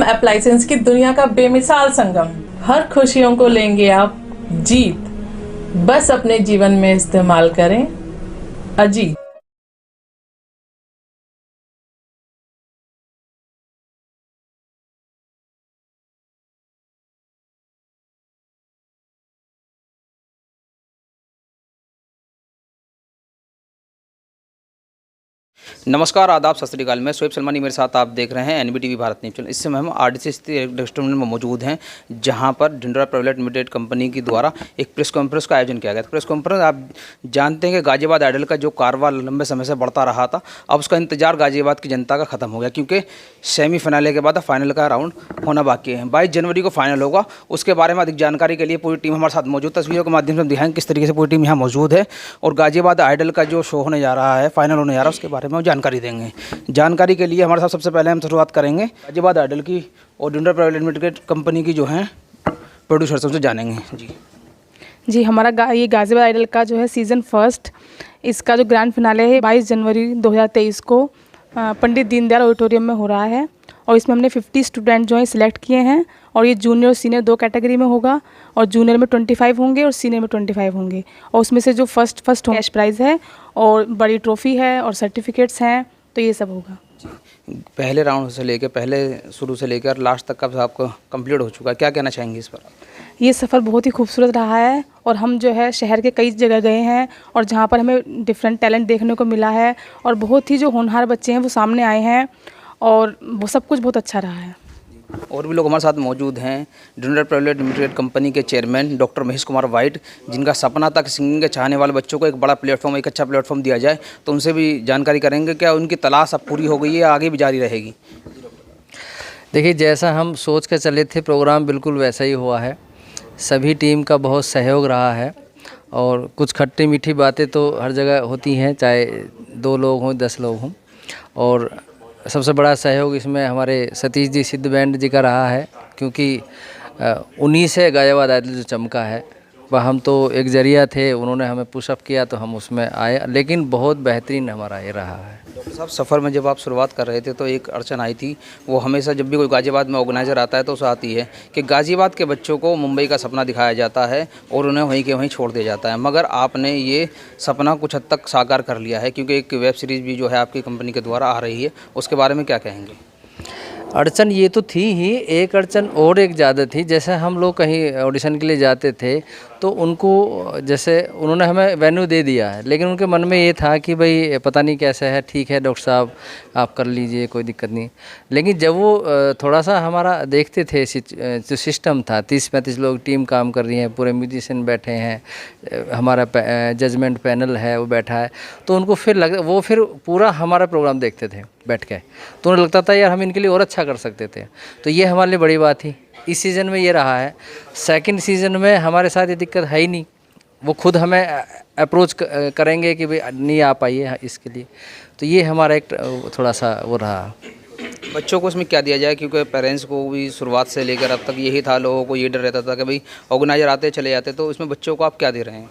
Appliances की दुनिया का बेमिसाल संगम। हर खुशियों को लेंगे आप जीत, बस अपने जीवन में इस्तेमाल करें अजीत। नमस्कार, आदाब, सत श्री अकाल। मैं शोएब सलमानी, मेरे साथ आप देख रहे हैं एनबीटीवी भारत न्यूज़ चैनल। इस समय हम आरडीसी स्थित रेस्टोरेंट में मौजूद हैं, जहां पर ढिंडोरा प्राइवेट लिमिटेड कंपनी के द्वारा एक प्रेस कॉन्फ्रेंस का आयोजन किया गया था। प्रेस कॉन्फ्रेंस, आप जानते हैं कि गाजियाबाद आइडल का जो कारवां लंबे समय से बढ़ता रहा था, अब उसका इंतजार गाजियाबाद की जनता का खत्म हो गया, क्योंकि सेमीफाइनल के बाद फाइनल का राउंड होना बाकी है। 22 जनवरी को फाइनल होगा। उसके बारे में अधिक जानकारी के लिए पूरी टीम हमारे साथ मौजूद। तस्वीरों के माध्यम से हम दिखाएंगे किस तरीके से पूरी टीम यहाँ मौजूद है और गाजियाबाद आइडल का जो शो होने जा रहा है, फाइनल होने जा रहा है, उसके बारे में जानकारी देंगे। जानकारी के लिए हमारे साथ सबसे पहले हम शुरुआत करेंगे गाजियाबाद आइडल की और ढिंडोरा प्राइवेट लिमिटेड कंपनी की जो है प्रोड्यूसर से जानेंगे। जी हमारा ये गाजियाबाद आइडल का जो है सीज़न फर्स्ट, इसका जो ग्रैंड फिनाले है 22 जनवरी 2023 को पंडित दीनदयाल ऑडिटोरियम में हो रहा है। और इसमें हमने 50 स्टूडेंट जो है सिलेक्ट किए हैं और ये जूनियर और सीनियर 2 कैटेगरी में होगा और जूनियर में 25 होंगे और सीनियर में 25 होंगे। और उसमें से जो फर्स्ट कैश प्राइज़ है और बड़ी ट्रॉफ़ी है और सर्टिफिकेट्स हैं, तो ये सब होगा। पहले राउंड से लेकर शुरू से लेकर लास्ट तक का आपको कंप्लीट हो चुका है, क्या कहना चाहेंगे इस पर? ये सफ़र बहुत ही खूबसूरत रहा है और हम जो है शहर के कई जगह गए हैं और जहाँ पर हमें डिफरेंट टैलेंट देखने को मिला है और बहुत ही जो होनहार बच्चे हैं वो सामने आए हैं और वो सब कुछ बहुत अच्छा रहा है। और भी लोग हमारे साथ मौजूद हैं। ढिंडोरा प्राइवेट लिमिटेड कंपनी के chairman doctor Mahesh Kumar white, जिनका सपना था कि सिंगिंग के चाहने वाले बच्चों को एक बड़ा प्लेटफॉर्म, एक अच्छा प्लेटफॉर्म दिया जाए, तो उनसे भी जानकारी करेंगे क्या उनकी तलाश अब पूरी हो गई है, आगे भी जारी रहेगी? देखिए, जैसा हम सोच कर चले थे प्रोग्राम बिल्कुल वैसा ही हुआ है। सभी टीम का बहुत सहयोग रहा है और कुछ खट्टी मीठी बातें तो हर जगह होती हैं, चाहे 2 लोग हों 10 लोग हों। और सबसे बड़ा सहयोग इसमें हमारे सतीश जी सिद्ध बैंड जी का रहा है, क्योंकि उन्हीं से गाजियाबाद आइडल जो चमका है, वह हम तो एक जरिया थे, उन्होंने हमें पुशअप किया तो हम उसमें आए, लेकिन बहुत बेहतरीन हमारा ये रहा है। डॉक्टर साहब, सफ़र में जब आप शुरुआत कर रहे थे तो एक अड़चन आई थी, वो हमेशा जब भी कोई गाजियाबाद में ऑर्गेनाइज़र आता है तो उसे आती है कि गाजियाबाद के बच्चों को मुंबई का सपना दिखाया जाता है और उन्हें वहीं के वहीं छोड़ दिया जाता है, मगर आपने ये सपना कुछ हद तक साकार कर लिया है, क्योंकि एक वेब सीरीज़ भी जो है आपकी कंपनी के द्वारा आ रही है, उसके बारे में क्या कहेंगे? अड़चन ये तो थी ही, एक अड़चन और एक ज़्यादा थी। जैसे हम लोग कहीं ऑडिशन के लिए जाते थे तो उनको, जैसे उन्होंने हमें वेन्यू दे दिया है, लेकिन उनके मन में ये था कि भाई पता नहीं कैसा है, ठीक है डॉक्टर साहब आप कर लीजिए, कोई दिक्कत नहीं। लेकिन जब वो थोड़ा सा हमारा देखते थे, जो सिस्टम था, 30-35 लोग टीम काम कर रही हैं, पूरे म्यूजिशियन बैठे हैं, हमारा जजमेंट पैनल है वो बैठा है, तो उनको फिर वो फिर पूरा हमारा प्रोग्राम देखते थे बैठ के, तो उन्हें लगता था यार हम इनके लिए और अच्छा कर सकते थे। तो ये हमारे लिए बड़ी बात थी। इस सीज़न में ये रहा है। सेकंड सीज़न में हमारे साथ ये दिक्कत है ही नहीं, वो खुद हमें अप्रोच करेंगे कि भाई नहीं आ पाइए इसके लिए, तो ये हमारा एक थोड़ा सा वो रहा। बच्चों को इसमें क्या दिया जाए, क्योंकि पेरेंट्स को भी शुरुआत से लेकर अब तक यही था, लोगों को ये डर रहता था कि भाई ऑर्गेनाइजर आते चले जाते, तो इसमें बच्चों को आप क्या दे रहे हैं?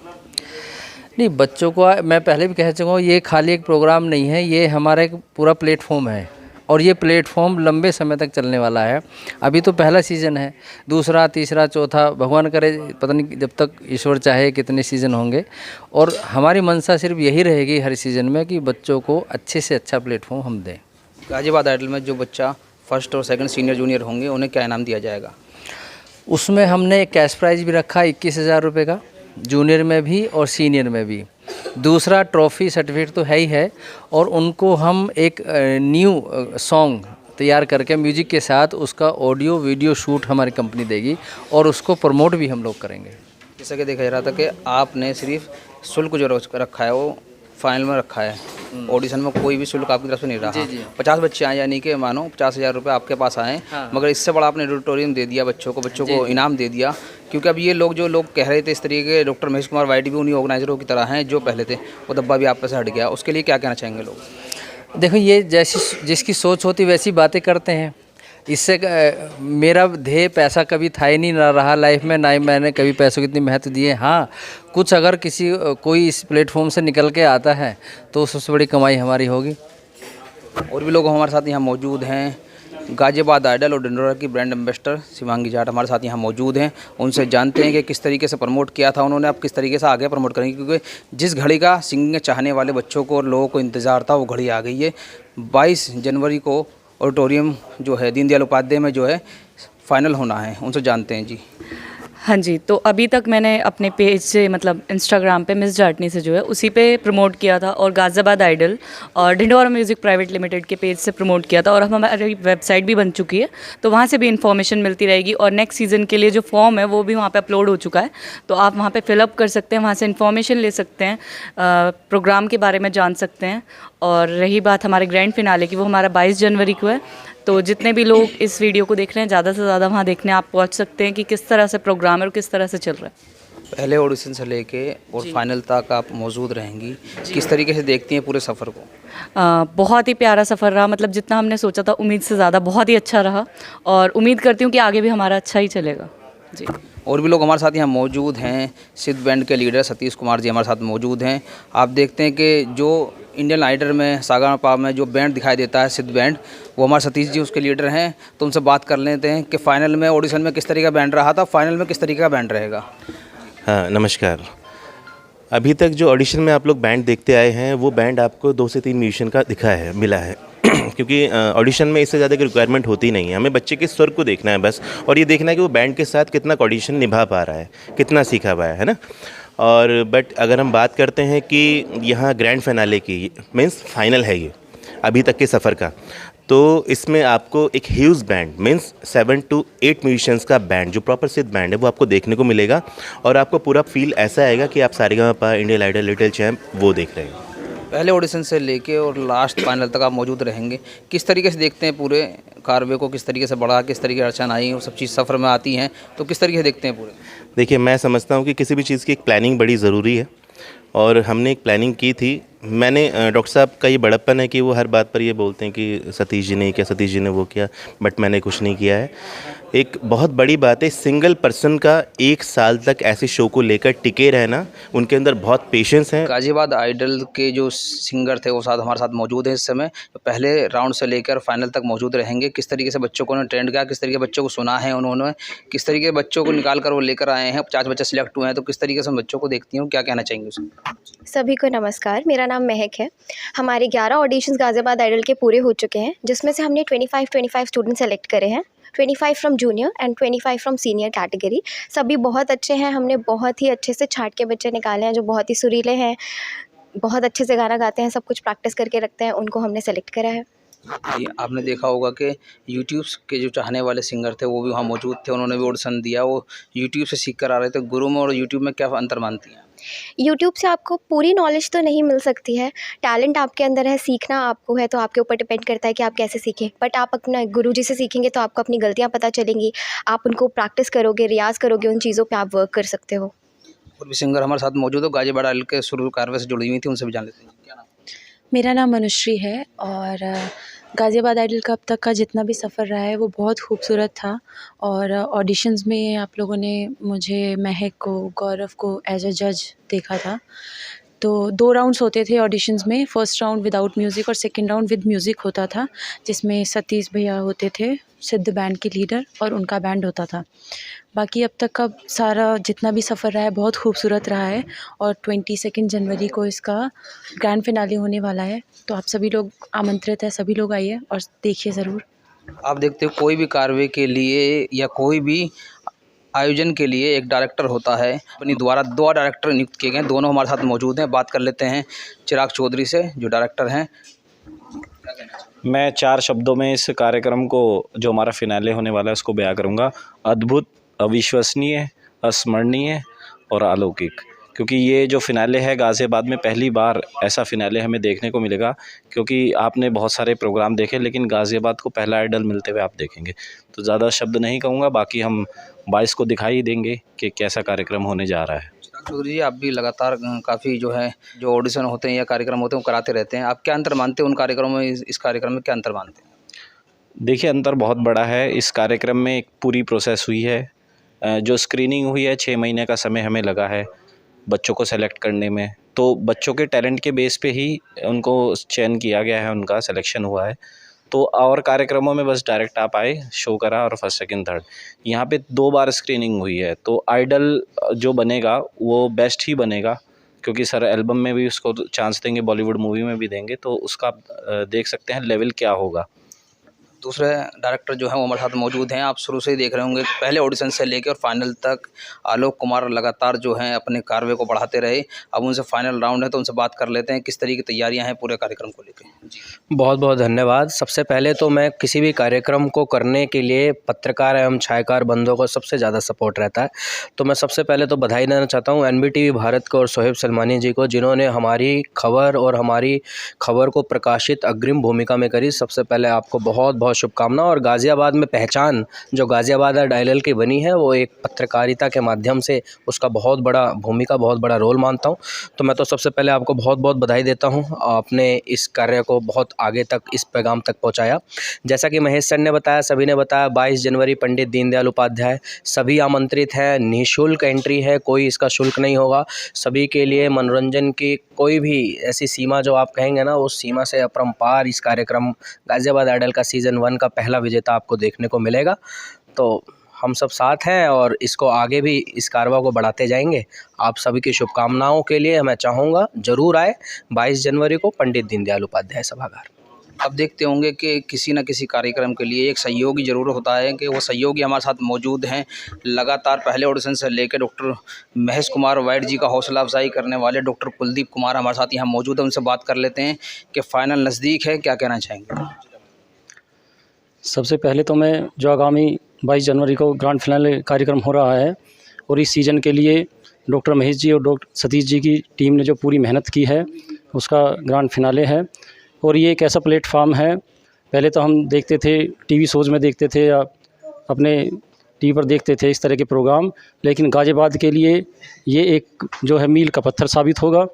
नहीं, बच्चों को मैं पहले भी कह चुका हूँ, ये खाली एक प्रोग्राम नहीं है, ये हमारा एक पूरा प्लेटफॉर्म है और ये प्लेटफॉर्म लंबे समय तक चलने वाला है। अभी तो पहला सीज़न है, दूसरा, तीसरा, चौथा, भगवान करे पता नहीं जब तक ईश्वर चाहे कितने सीज़न होंगे। और हमारी मंशा सिर्फ यही रहेगी हर सीज़न में कि बच्चों को अच्छे से अच्छा प्लेटफॉर्म हम दें। गाजियाबाद आइडल में जो बच्चा फर्स्ट और सेकंड सीनियर जूनियर होंगे, उन्हें क्या इनाम दिया जाएगा? उसमें हमने एक कैश प्राइज़ भी रखा 21,000 रुपये का, जूनियर में भी और सीनियर में भी। दूसरा ट्रॉफ़ी सर्टिफिकेट तो है ही है, और उनको हम एक न्यू सॉन्ग तैयार करके म्यूजिक के साथ उसका ऑडियो वीडियो शूट हमारी कंपनी देगी और उसको प्रमोट भी हम लोग करेंगे। जैसा कि देखा जा रहा था कि आपने सिर्फ शुल्क जो रखा है वो फाइनल में रखा है, ऑडिशन में कोई भी शुल्क आपकी तरफ से नहीं रहा। 50 बच्चे आए, यानी कि मानो 50,000 रुपये आपके पास आए। हाँ। मगर इससे बड़ा आपने ऑडिटोरियम दे दिया, बच्चों को इनाम दे दिया, क्योंकि अब ये लोग जो लोग कह रहे थे इस तरीके के, डॉक्टर महेश कुमार वाइट भी उन्हीं ऑर्गेनाइजरों की तरह हैं जो पहले थे, वो डब्बा भी आप पे से हट गया, उसके लिए क्या कहना चाहेंगे लोग? देखो, ये जैसी जिसकी सोच होती वैसी बातें करते हैं। इससे मेरा ध्येय पैसा कभी था ही नहीं, ना रहा लाइफ में, ना ही मैंने कभी पैसों की इतनी महत्व दी है। हाँ, कुछ अगर कोई इस प्लेटफॉर्म से निकल के आता है तो सबसे बड़ी कमाई हमारी होगी। और भी लोग हमारे साथ यहाँ मौजूद हैं। गाजियाबाद आइडल और ढिंढोरा की ब्रांड एम्बेसडर शिवांगी जाट हमारे साथ यहाँ मौजूद हैं। उनसे जानते हैं कि किस तरीके से प्रमोट किया था उन्होंने, अब किस तरीके से आगे प्रमोट करेंगे, क्योंकि जिस घड़ी का सिंगिंग चाहने वाले बच्चों को और लोगों को इंतज़ार था वो घड़ी आ गई है। 22 जनवरी को ऑडिटोरियम जो है दीनदयाल उपाध्याय में जो है फाइनल होना है। उनसे जानते हैं जी। हाँ जी, तो अभी तक मैंने अपने पेज से मतलब इंस्टाग्राम पे मिस जाटनी से जो है उसी पे प्रमोट किया था, और गाज़ियाबाद आइडल और ढिंढोरा म्यूज़िक प्राइवेट लिमिटेड के पेज से प्रमोट किया था, और हमारी वेबसाइट भी बन चुकी है, तो वहाँ से भी इन्फॉर्मेशन मिलती रहेगी। और नेक्स्ट सीज़न के लिए जो फॉर्म है वो भी वहाँ पे अपलोड हो चुका है, तो आप वहाँ पे फिलअप कर सकते हैं, वहाँ से इन्फॉर्मेशन ले सकते हैं, प्रोग्राम के बारे में जान सकते हैं। और रही बात हमारे ग्रैंड फिनाले की, वो हमारा 22 जनवरी को है, तो जितने भी लोग इस वीडियो को देख रहे हैं ज़्यादा से ज़्यादा वहाँ देखने आप पहुँच सकते हैं कि किस तरह से प्रोग्राम है और किस तरह से चल रहा है। पहले ऑडिशन से लेके और फाइनल तक आप मौजूद रहेंगी, किस तरीके से देखती हैं पूरे सफ़र को? बहुत ही प्यारा सफ़र रहा, मतलब जितना हमने सोचा था उम्मीद से ज़्यादा बहुत ही अच्छा रहा, और उम्मीद करती हूँ कि आगे भी हमारा अच्छा ही चलेगा जी। और भी लोग हमारे साथ यहाँ मौजूद हैं। सिद्ध बैंड के लीडर सतीश कुमार जी हमारे साथ मौजूद हैं। आप देखते हैं कि जो इंडियन आइडल में सागा पा में जो बैंड दिखाई देता है सिद्ध बैंड, वो हमारे सतीश जी उसके लीडर हैं। तो उनसे बात कर लेते हैं कि फ़ाइनल में ऑडिशन में किस तरीके का बैंड रहा था, फाइनल में किस तरीके का बैंड रहेगा। हाँ, नमस्कार। अभी तक जो ऑडिशन में आप लोग बैंड देखते आए हैं वो बैंड आपको 2 से 3 म्यूजिशियन का मिला है क्योंकि ऑडिशन में इससे ज़्यादा की रिक्वायरमेंट होती नहीं है। हमें बच्चे के स्वर को देखना है बस, और ये देखना है कि वो बैंड के साथ कितना ऑडिशन निभा पा रहा है, कितना सीखा हुआ है ना। और बट अगर हम बात करते हैं कि यहाँ ग्रैंड फिनाले की मीन्स फाइनल है ये अभी तक के सफ़र का, तो इसमें आपको एक huge band means 7 to 8 musicians का बैंड जो प्रॉपर सिद्ध बैंड है वो आपको देखने को मिलेगा, और आपको पूरा फील ऐसा आएगा कि आप Sa Re Ga Ma Pa, Indian Idol, Little Champ वो देख रहे हैं। पहले ऑडिशन से लेके और लास्ट फाइनल तक आप मौजूद रहेंगे। किस तरीके से देखते हैं पूरे कारवे को, किस तरीके से बढ़ा, किस तरीके की अड़चन आई, वो सब चीज़ सफ़र में आती हैं, तो किस तरीके से देखते हैं पूरे? देखिए, मैं समझता हूँ कि किसी भी चीज़ की एक प्लानिंग बड़ी ज़रूरी है, और हमने एक प्लानिंग की थी। मैंने डॉक्टर साहब का ये बड़प्पन है कि वो हर बात पर ये बोलते हैं कि सतीश जी ने किया, सतीश जी ने वो किया, बट मैंने कुछ नहीं किया है। एक बहुत बड़ी बात है सिंगल पर्सन का 1 साल तक ऐसे शो को लेकर टिके रहना, उनके अंदर बहुत पेशेंस है। गाजियाबाद आइडल के जो सिंगर थे वो हमारे साथ मौजूद हैं इस समय, पहले राउंड से लेकर फाइनल तक मौजूद रहेंगे। किस तरीके से बच्चों को उन्होंने ट्रेंड किया, किस तरीके बच्चों को सुना है उन्होंने, किस तरीके बच्चों को निकाल कर वो लेकर आए हैं। 50 बच्चे सिलेक्ट हुए हैं, तो किस तरीके से बच्चों को देखती हूँ, क्या कहना चाहेंगे उसमें? सभी को नमस्कार, मेरा नाम महक है। हमारे 11 ऑडिशंस गाज़ियाबाद आइडल के पूरे हो चुके हैं, जिसमें से हमने 25 स्टूडेंट सेलेक्ट करे हैं, 25 from junior and 25 from senior category. सभी बहुत अच्छे हैं, हमने बहुत ही अच्छे से छाट के बच्चे निकाले हैं जो बहुत ही सुरीले हैं, बहुत अच्छे से गाना गाते हैं, सब कुछ प्रैक्टिस करके रखते हैं, उनको हमने सेलेक्ट करा है। आपने देखा होगा कि यूट्यूब के जो चाहने वाले सिंगर थे वो भी वहाँ मौजूद थे, उन्होंने भी ऑडिशन दिया, वो यूट्यूब से सीख कर आ रहे थे। गुरु में और यूट्यूब में क्या अंतर मानती हैं? यूट्यूब से आपको पूरी नॉलेज तो नहीं मिल सकती है, टैलेंट आपके अंदर है, सीखना आपको है, तो आपके ऊपर डिपेंड करता है कि आप कैसे सीखें। बट आप अपना गुरुजी से सीखेंगे तो आपको अपनी गलतियाँ पता चलेंगी, आप उनको प्रैक्टिस करोगे, रियाज़ करोगे, उन चीज़ों पे आप वर्क कर सकते हो। और भी सिंगर हमारे साथ मौजूद हो, गाजियाबाद आइडल के शुरू कारवे से जुड़ी हुई थी, उनसे भी जान लेते हैं। क्या नाम? मेरा नाम अनुश्री है, और गाज़ियाबाद आइडल का अब तक का जितना भी सफ़र रहा है वो बहुत खूबसूरत था। और ऑडिशंस में आप लोगों ने मुझे, महक को, गौरव को एज अ जज देखा था। तो 2 राउंड्स होते थे ऑडिशंस में, फर्स्ट राउंड विदाउट म्यूज़िक और सेकंड राउंड विद म्यूज़िक होता था, जिसमें सतीश भैया होते थे सिद्ध बैंड के लीडर, और उनका बैंड होता था। बाकी अब तक का सारा जितना भी सफ़र रहा है बहुत खूबसूरत रहा है, और 22 जनवरी को इसका ग्रैंड फिनाले होने वाला है, तो आप सभी लोग आमंत्रित है, सभी लोग आइए और देखिए ज़रूर। आप देखते हो कोई भी कारवे के लिए या कोई भी आयोजन के लिए एक डायरेक्टर होता है, अपनी द्वारा 2 डायरेक्टर नियुक्त किए गए हैं, दोनों हमारे साथ मौजूद हैं। बात कर लेते हैं चिराग चौधरी से जो डायरेक्टर हैं। मैं 4 शब्दों में इस कार्यक्रम को, जो हमारा फिनाले होने वाला है, उसको बयां करूँगा: अद्भुत, अविश्वसनीय, अस्मरणीय और अलौकिक। क्योंकि ये जो फिनाले है गाज़ियाबाद में पहली बार ऐसा फिनाले हमें देखने को मिलेगा, क्योंकि आपने बहुत सारे प्रोग्राम देखे लेकिन गाज़ियाबाद को पहला आइडल मिलते हुए आप देखेंगे। तो ज़्यादा शब्द नहीं कहूँगा, बाकी हम 22 को दिखाई देंगे कि कैसा कार्यक्रम होने जा रहा है। चौधरी जी, आप भी लगातार काफ़ी जो है जो ऑडिशन होते हैं या कार्यक्रम होते हैं वो कराते रहते हैं, आप क्या अंतर मानते हैं उन कार्यक्रमों में, इस कार्यक्रम में क्या अंतर मानते हैं? देखिए, अंतर बहुत बड़ा है। इस कार्यक्रम में एक पूरी प्रोसेस हुई है, जो स्क्रीनिंग हुई है, 6 महीने का समय हमें लगा है बच्चों को सेलेक्ट करने में। तो बच्चों के टैलेंट के बेस पे ही उनको चयन किया गया है, उनका सिलेक्शन हुआ है। तो और कार्यक्रमों में बस डायरेक्ट आप आए, शो करा और फर्स्ट सेकंड थर्ड। यहाँ पे 2 बार स्क्रीनिंग हुई है, तो आइडल जो बनेगा वो बेस्ट ही बनेगा, क्योंकि सर एल्बम में भी उसको चांस देंगे, बॉलीवुड मूवी में भी देंगे, तो उसका आप देख सकते हैं लेवल क्या होगा। दूसरे डायरेक्टर जो हैं वो हमारे साथ मौजूद हैं। आप शुरू से ही देख रहे होंगे कि पहले ऑडिशन से लेकर और फाइनल तक आलोक कुमार लगातार जो हैं अपने कार्य को बढ़ाते रहे। अब उनसे फाइनल राउंड है तो उनसे बात कर लेते हैं किस तरह की तैयारियां हैं पूरे कार्यक्रम को लेकर। जी बहुत बहुत धन्यवाद। सबसे पहले तो मैं किसी भी कार्यक्रम को करने के लिए पत्रकार एवं छायाकार बंधुओं को सबसे ज़्यादा सपोर्ट रहता है, तो मैं सबसे पहले तो बधाई देना चाहता हूँ एनबीटीवी भारत को और सोहेब सलमानी जी को, जिन्होंने हमारी खबर और हमारी खबर को प्रकाशित अग्रिम भूमिका में करी। सबसे पहले आपको बहुत बहुत शुभकामना। और गाज़ियाबाद में पहचान जो गाज़ियाबाद आइडल की बनी है वो एक पत्रकारिता के माध्यम से, उसका बहुत बड़ा भूमिका, बहुत बड़ा रोल मानता हूँ। तो मैं तो सबसे पहले आपको बहुत बहुत बधाई देता हूँ, आपने इस कार्य को बहुत आगे तक, इस पैगाम तक पहुँचाया। जैसा कि महेश सर ने बताया, सभी ने बताया, 22 जनवरी पंडित दीनदयाल उपाध्याय, सभी आमंत्रित हैं, निःशुल्क एंट्री है, कोई इसका शुल्क नहीं होगा। सभी के लिए मनोरंजन की कोई भी ऐसी सीमा जो आप कहेंगे ना, उस सीमा से अपरंपार इस कार्यक्रम गाज़ियाबाद आइडल का सीज़न 1 का पहला विजेता आपको देखने को मिलेगा। तो हम सब साथ हैं और इसको आगे भी, इस कारवा को बढ़ाते जाएंगे। आप सभी की शुभकामनाओं के लिए मैं चाहूँगा ज़रूर आए 22 जनवरी को पंडित दीनदयाल उपाध्याय सभागार। अब देखते होंगे कि किसी न किसी कार्यक्रम के लिए एक सहयोगी ज़रूर होता है, कि वो सहयोगी हमारे साथ मौजूद हैं। लगातार पहले ऑडिशन से लेकर डॉक्टर महेश कुमार वाइट जी का हौसला अफजाई करने वाले डॉक्टर कुलदीप कुमार हमारे साथ यहाँ मौजूद हैं। उनसे बात कर लेते हैं कि फ़ाइनल नज़दीक है, क्या कहना चाहेंगे। सबसे पहले तो मैं जो आगामी 22 जनवरी को ग्रैंड फिनाले कार्यक्रम हो रहा है और इस सीज़न के लिए डॉक्टर महेश जी और डॉक्टर सतीश जी की टीम ने जो पूरी मेहनत की है उसका ग्रैंड फिनाले है। और ये एक ऐसा प्लेटफार्म है, पहले तो हम देखते थे टीवी शोज़ में देखते थे या अपने टीवी पर देखते थे इस तरह के प्रोग्राम, लेकिन गाज़ियाबाद के लिए ये एक जो है मील का पत्थर साबित होगा।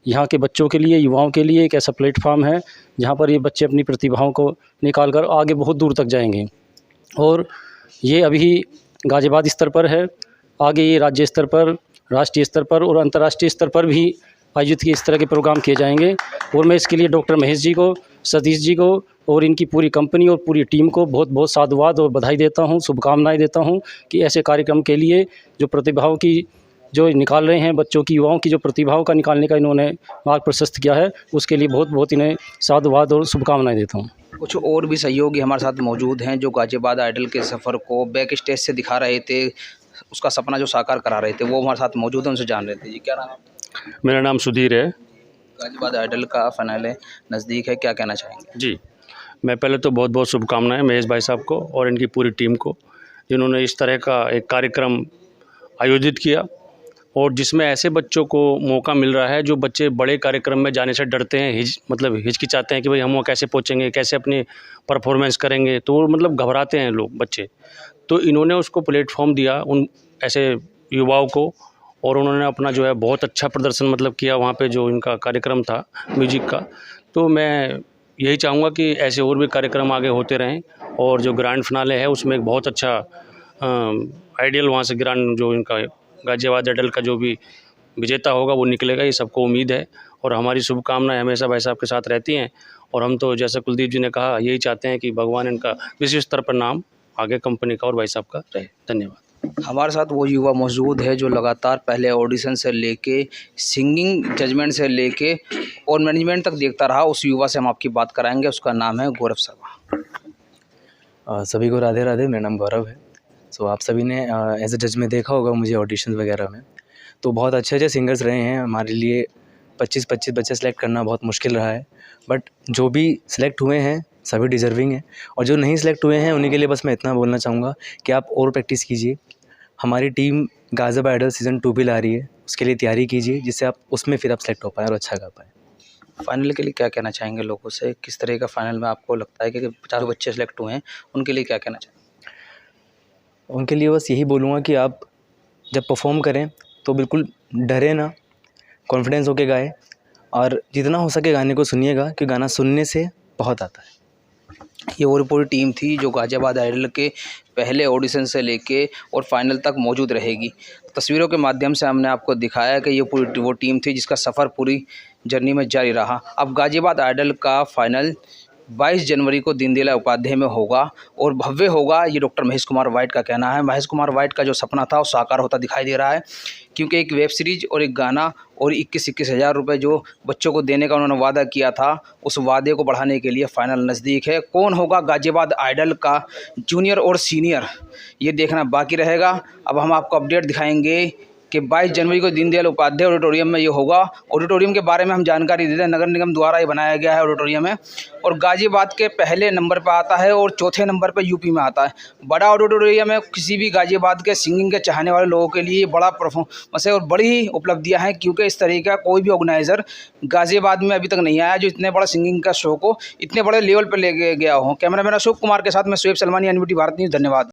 यहाँ के बच्चों के लिए, युवाओं के लिए एक ऐसा प्लेटफार्म है जहाँ पर ये बच्चे अपनी प्रतिभाओं को निकाल कर आगे बहुत दूर तक जाएंगे। और ये अभी गाज़ियाबाद स्तर पर है, आगे ये राज्य स्तर पर, राष्ट्रीय स्तर पर और अंतर्राष्ट्रीय स्तर पर भी आयोजित इस तरह के प्रोग्राम किए जाएंगे। और मैं इसके लिए डॉक्टर महेश जी को, सतीश जी को और इनकी पूरी कंपनी और पूरी टीम को बहुत बहुत साधुवाद और बधाई देता हूँ, शुभकामनाएं देता हूँ कि ऐसे कार्यक्रम के लिए जो प्रतिभाओं की जो निकाल रहे हैं, बच्चों की, युवाओं की जो प्रतिभाओं का निकालने का इन्होंने मार्ग प्रशस्त किया है, उसके लिए बहुत बहुत इन्हें साधुवाद और शुभकामनाएं देता हूँ। कुछ और भी सहयोगी हमारे साथ मौजूद हैं जो गाज़ियाबाद आइडल के सफ़र को बैक स्टेज से दिखा रहे थे, उसका सपना जो साकार करा रहे थे, वो हमारे साथ मौजूद हैं, उनसे जान रहे थे। जी क्या नाम है? मेरा नाम सुधीर है। गाज़ियाबाद आइडल का फाइनल नज़दीक है, क्या कहना चाहेंगे। जी, मैं पहले तो बहुत बहुत शुभकामनाएं महेश भाई साहब को और इनकी पूरी टीम को, जिन्होंने इस तरह का एक कार्यक्रम आयोजित किया और जिसमें ऐसे बच्चों को मौका मिल रहा है जो बच्चे बड़े कार्यक्रम में जाने से डरते हैं, हिचकिचाते हैं कि भाई हम वहाँ कैसे पहुँचेंगे, कैसे अपनी परफॉर्मेंस करेंगे, तो मतलब घबराते हैं लोग, बच्चे। तो इन्होंने उसको प्लेटफॉर्म दिया उन ऐसे युवाओं को और उन्होंने अपना जो है बहुत अच्छा प्रदर्शन मतलब किया वहाँ पे जो इनका कार्यक्रम था म्यूजिक का। तो मैं यही चाहूँगा कि ऐसे और भी कार्यक्रम आगे होते रहें और जो ग्रैंड फिनाले है उसमें एक बहुत अच्छा आइडियल वहाँ से ग्रैंड जो इनका गाज़ियाबाद आइडल का जो भी विजेता होगा वो निकलेगा, ये सबको उम्मीद है। और हमारी शुभकामनाएं हमेशा भाई साहब के साथ रहती हैं और हम तो जैसा कुलदीप जी ने कहा यही चाहते हैं कि भगवान इनका विश्व स्तर पर नाम आगे कंपनी का और भाई साहब का रहे। धन्यवाद। हमारे साथ वो युवा मौजूद है जो लगातार पहले ऑडिशन से लेके सिंगिंग जजमेंट से लेके और मैनेजमेंट तक देखता रहा। उस युवा से हम आपकी बात कराएंगे, उसका नाम है गौरव शर्मा। सभी को राधे राधे, मेरा नाम गौरव है। सो आप सभी ने एज अ जज में देखा होगा मुझे ऑडिशन वगैरह में, तो बहुत अच्छे अच्छे सिंगर्स रहे हैं। हमारे लिए 25-25 बच्चे सेलेक्ट करना बहुत मुश्किल रहा है, बट जो भी सिलेक्ट हुए हैं सभी डिज़र्विंग हैं और जो नहीं सिलेक्ट हुए हैं उन्हीं के लिए बस मैं इतना बोलना चाहूँगा कि आप और प्रैक्टिस कीजिए। हमारी टीम गाज़ियाबाद आइडल सीज़न 2 भी ला रही है, उसके लिए तैयारी कीजिए जिससे आप उसमें फिर आप सेलेक्ट हो पाएँ और अच्छा गा पाएँ। फाइनल के लिए क्या कहना चाहेंगे लोगों से, किस तरह का फाइनल में आपको लगता है कि 50 बच्चे सेलेक्ट हुए हैं, उनके लिए क्या कहना चाहेंगे। उनके लिए बस यही बोलूँगा कि आप जब परफॉर्म करें तो बिल्कुल डरे ना, कॉन्फिडेंस होके गाएं और जितना हो सके गाने को सुनिएगा, कि गाना सुनने से बहुत आता है। ये वो पूरी टीम थी जो गाज़ियाबाद आइडल के पहले ऑडिशन से लेके और फाइनल तक मौजूद रहेगी। तस्वीरों के माध्यम से हमने आपको दिखाया कि ये पूरी वो टीम थी जिसका सफ़र पूरी जर्नी में जारी रहा। अब गाज़ियाबाद आइडल का फाइनल 22 जनवरी को दीनदयाल उपाध्याय में होगा और भव्य होगा, ये डॉक्टर महेश कुमार वाइट का कहना है। महेश कुमार वाइट का जो सपना था वो साकार होता दिखाई दे रहा है, क्योंकि एक वेब सीरीज़ और एक गाना और 21 हज़ार रुपये जो बच्चों को देने का उन्होंने वादा किया था, उस वादे को बढ़ाने के लिए फाइनल नज़दीक है। कौन होगा गाज़ियाबाद आइडल का जूनियर और सीनियर, ये देखना बाकी रहेगा। अब हम आपको अपडेट दिखाएंगे कि 22 जनवरी को दीनदयाल उपाध्याय ऑडिटोरियम में ये होगा। ऑडिटोरियम के बारे में हम जानकारी देते हैं, नगर निगम द्वारा ये बनाया गया है ऑडिटोरियम है, और गाज़ियाबाद के पहले नंबर पर आता है और चौथे नंबर पर यूपी में आता है। बड़ा ऑडिटोरियम है, किसी भी गाज़ियाबाद के सिंगिंग के चाहने वाले लोगों के लिए बड़ा परफॉर्मेंस है और बड़ी उपलब्धियाँ हैं, क्योंकि इस तरीके का कोई भी ऑर्गेनाइज़र गाज़ियाबाद में अभी तक नहीं आया जो इतने बड़ा सिंगिंग का शो को इतने बड़े लेवल पर ले गया हो। कैमरामैन अशोक कुमार के साथ मैं शोएब सलमानी, एनबीटी भारत न्यूज़। धन्यवाद।